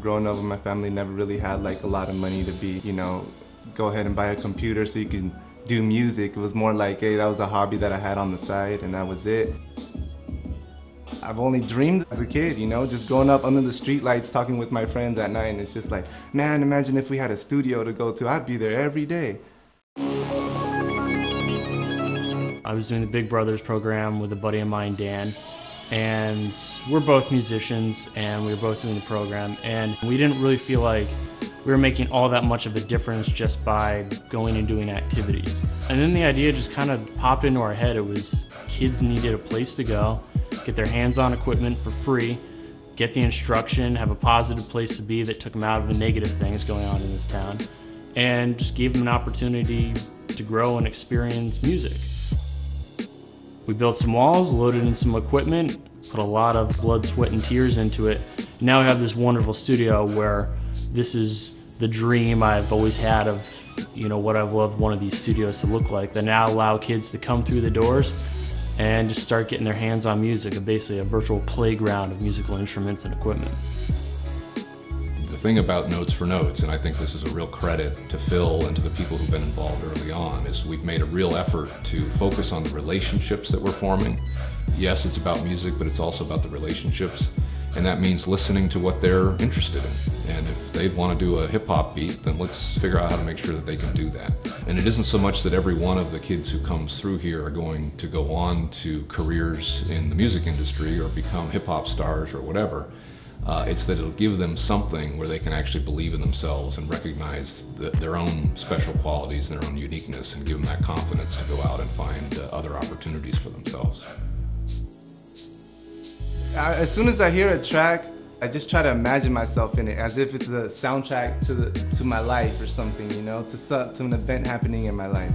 Growing up with my family, never really had like a lot of money to be, go ahead and buy a computer so you can do music. It was more like, hey, that was a hobby that I had on the side and that was it. I've only dreamed as a kid, just growing up under the streetlights talking with my friends at night, and it's just like, man, imagine if we had a studio to go to. I'd be there every day. I was doing the Big Brothers program with a buddy of mine, Dan, and we're both musicians and we were both doing the program, and we didn't really feel like we were making all that much of a difference just by going and doing activities. And then the idea just kind of popped into our head. It was kids needed a place to go, get their hands on equipment for free, get the instruction, have a positive place to be that took them out of the negative things going on in this town, and just gave them an opportunity to grow and experience music. We built some walls, loaded in some equipment, put a lot of blood, sweat, and tears into it. Now we have this wonderful studio where this is the dream I've always had of, what I've loved one of these studios to look like, that now allow kids to come through the doors and just start getting their hands on music, basically a virtual playground of musical instruments and equipment. The thing about Notes for Notes, and I think this is a real credit to Phil and to the people who've been involved early on, is we've made a real effort to focus on the relationships that we're forming. Yes, it's about music, but it's also about the relationships. And that means listening to what they're interested in. And if they want to do a hip-hop beat, then let's figure out how to make sure that they can do that. And it isn't so much that every one of the kids who comes through here are going to go on to careers in the music industry or become hip-hop stars or whatever. It's that it'll give them something where they can actually believe in themselves and recognize their own special qualities and their own uniqueness, and give them that confidence to go out and find other opportunities for themselves. As soon as I hear a track, I just try to imagine myself in it, as if it's a soundtrack to my life or something, to an event happening in my life.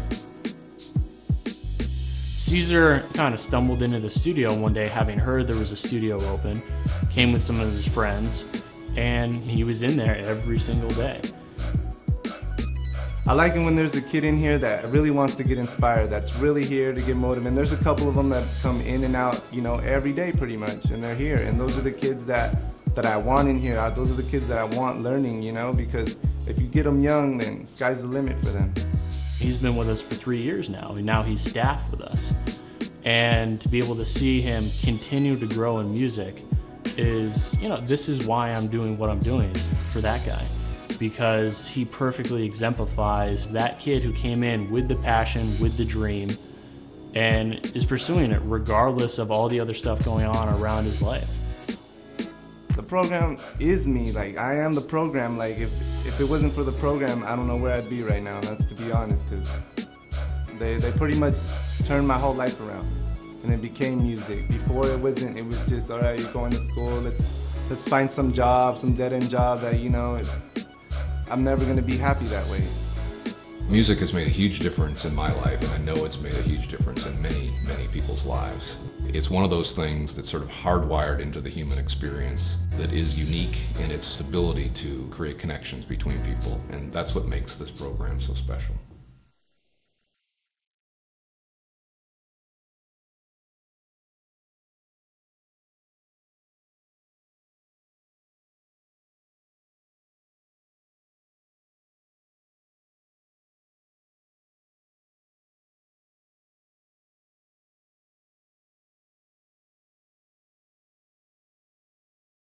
Caesar kind of stumbled into the studio one day, having heard there was a studio open, came with some of his friends, and he was in there every single day. I like it when there's a kid in here that really wants to get inspired, that's really here to get motivated. And there's a couple of them that come in and out, every day pretty much, and they're here. And those are the kids that I want in here. Those are the kids that I want learning, because if you get them young, then sky's the limit for them. He's been with us for 3 years now, and now he's staff with us. And to be able to see him continue to grow in music is, this is why I'm doing what I'm doing, is for that guy. Because he perfectly exemplifies that kid who came in with the passion, with the dream, and is pursuing it regardless of all the other stuff going on around his life. The program is me. I am the program. If it wasn't for the program, I don't know where I'd be right now. That's to be honest, because they pretty much turned my whole life around, and it became music. Before it wasn't. It was just, all right, you're going to school. Let's find some job, some dead-end job that I'm never going to be happy that way. Music has made a huge difference in my life, and I know it's made a huge difference in many, many people's lives. It's one of those things that's sort of hardwired into the human experience that is unique in its ability to create connections between people, and that's what makes this program so special.